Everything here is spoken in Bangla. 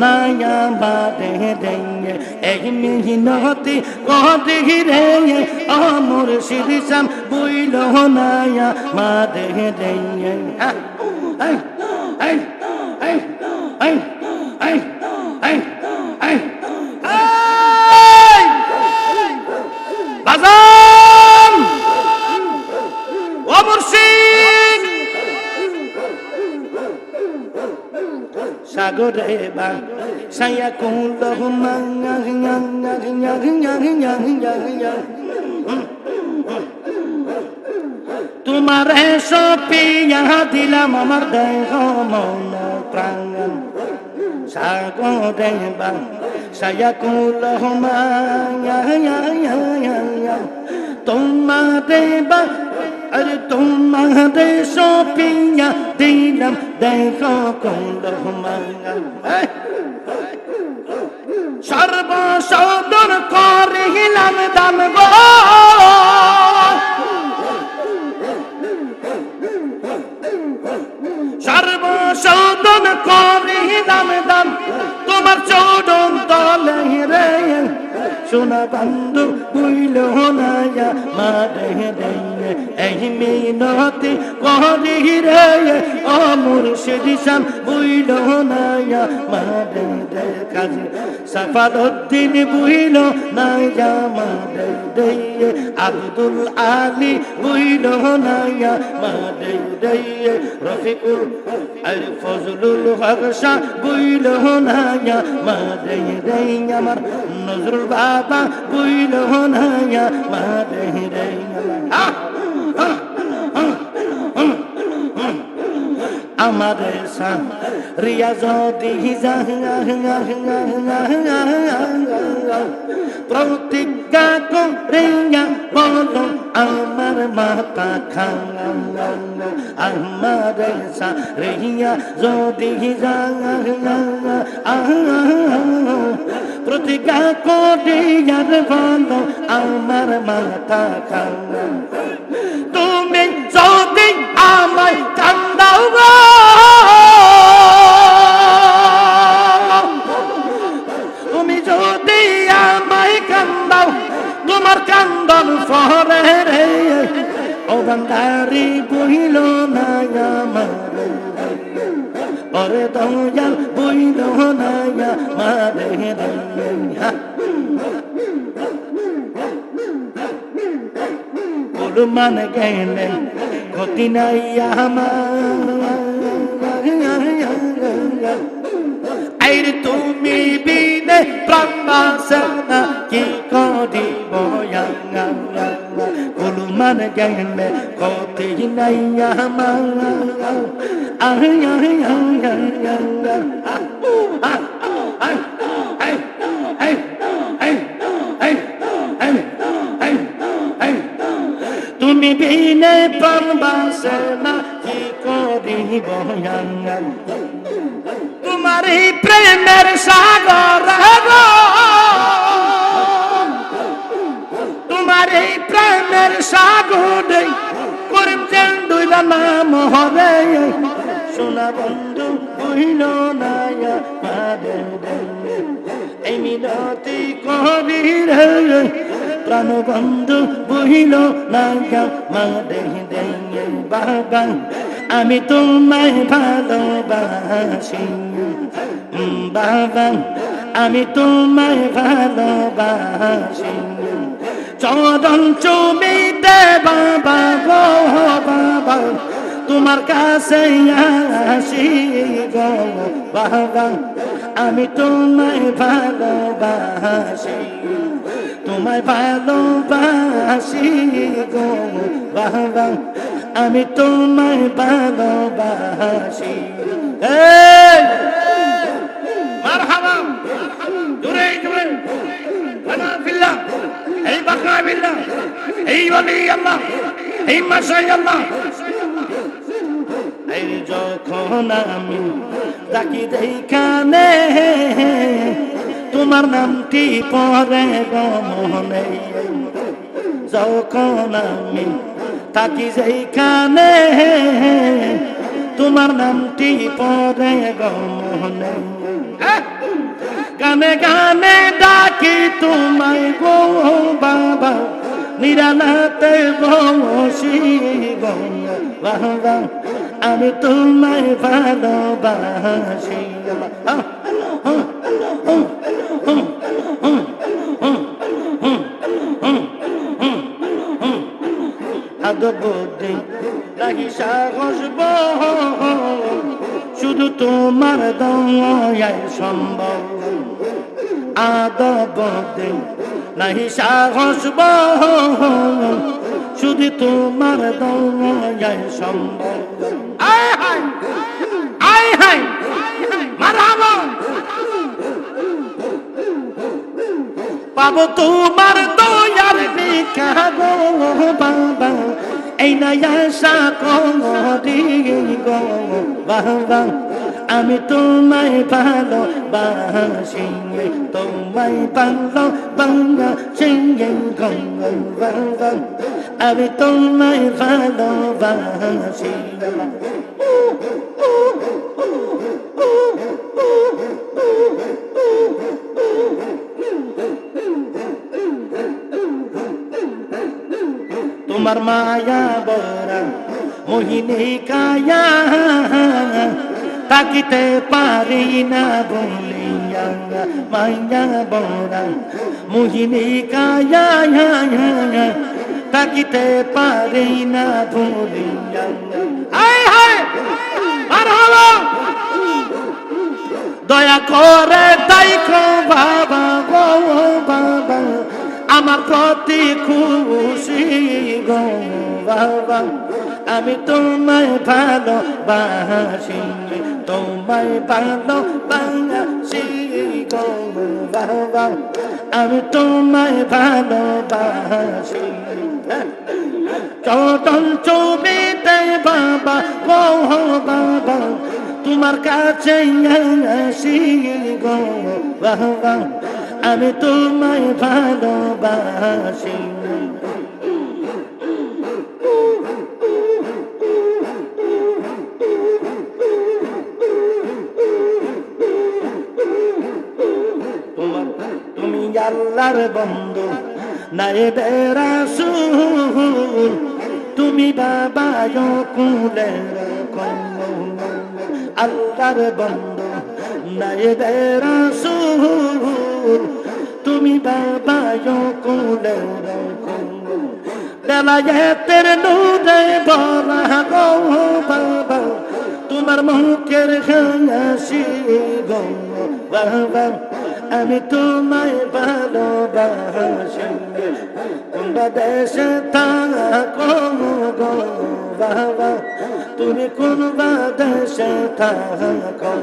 নায়া বাদে দেয় এই মিহিনতি কদি রে ও মুর্শিদ শাম বুইল নায়া বাদে দেয় এই এই এই এই এই এই এই বাজান ও মুর্শিদ সাগরে বা সায়া কুলহুমা তোমার সপিয়া দিলাম আমার দেহ মন প্রাণ সাগরে বা সায়া কুলহুমা তোমারে বা अरे तुम्हारे सोपिया दिलम देखो कुलहुमा सर्व सौदर करिलाम दाम गो सर्व सौदर करिलाम दाम तुम्हार चौदन तले रे সোনা বন্ধু বুইল নায়া মারে দেয় এই মিনতি করি রে ও মুর্শিদ শাম বুইল নায়া মারে দেয় কাজী সাফারউদ্দিন বুইল নায়া মারে দেয় আব্দুল আলী বুইল নায়া মারে দেয় রফিকুল আল ফজলুল হক শাহ বুইল নায়া মারে দেয় আমার নজরুল বাবা বুইল নায়া মারে দেয় আমাদের সান রিয়াজ দিজা প্রতিজ্ঞা করিয়া বলো আমার মাতা খাঙ্গা আমাদের সান রিয়াজ দিজা প্রতিজ্ঞা করিয়া বলো আমার মাতা খাঙ্গা তুমি যদি আমায় কান্দাও তুমি যদি আমায় কান্দাও তোমার কান্দন ফরে রে ও বান্দারি বইল না আমারে ওরে দয়াল বইল না আমারে মান গেলে ক্ষতি নাই আমার তুমি বিনে প্রাণ বাসে না কি করিব মান গেলে ক্ষতি নাই তুমি বিনে প্রাণ বাসে না কি করিব তোমার এই প্রেমের সাগর তোমার এই প্রেমের সাগর করিম চেন্ডুইলা নাম হবে সোনা বন্ধু কহিল নায়া মারে এই মিনতি করি রে প্রাণ বন্ধু বহিল নায়া মারে বাবা আমি তোমায় ভালোবাসি বাবা আমি তোমায় ভালোবাসি চরণ চুমিতে বাবা গো বাবা তোমার কাছে আসি গো বাবা আমি তোমায় ভালোবাসি তোমায় ভালোবাসি গো বাবা আমি তোমায় ভালোবাসি মারহাবা জোরে জোরে বানা বিল্লাহ এই বাকরা বিল্লাহ এই ওলি আল্লাহ এই মাশাই আল্লাহ এই যখন আমি ডাকি দেখানে তোমার নামটি পরে গো মনে যখন আমি তাকি যেখানে তোমার নামটি পরে গো মনে গানে গানে ডাকি তোমায় গো বাবা নিরালাতে বসি গো বাবা আমি তোমায় ভালোবাসি বুদ্ধি নাহি সাহস শুধু তোমার দয়ায় সম্ভব বুদ্ধি নাহি সাহস শুধু তোমার দয়ায় সম্ভব আয় হায় আয় হায় মারহাবা পাবো তোমার দয়ার দেখা গো বাবা এই না আশা করি গো বাবা আমি তোমায় ভালোবাসি তোমায় ভালোবাসি গো বাবা আমি তোমায় ভালোবাসি তোমার মায়া বরা মোহিনী কায়া তাকিতে পারি না বলিয়া মায়া বরা মোহিনী কায়া তাকিতে পারি না বলিয়া আয় হায় মারহাবা দয়া করে দেখো বাবা গো বাবা আমার প্রতি খুশি গো বাবা আমি তোমায় ভালোবাসি তোমায় ভালোবাসি গো বাবা আমি তোমায় ভালোবাসি চটল চুবিতে বাবা গো বাবা তোমার কাছে আসি গো বাবা আমি তোমায় ভালোবাসি তুমি আল্লাহর বন্ধু নায়েবে রাসূল তুমি বাবা কুলের আল্লাহর বন্ধু নায়েবে রাসূল তুমি বাবা কুলের বেলায়েতের নূরে ভরা গো বাবা তোমার মুখের হাসি গো বাবা আমি তোমায় ভালোবাসি কোন দেশে থাকো গো বাবা তুমি কোন দেশে থাকো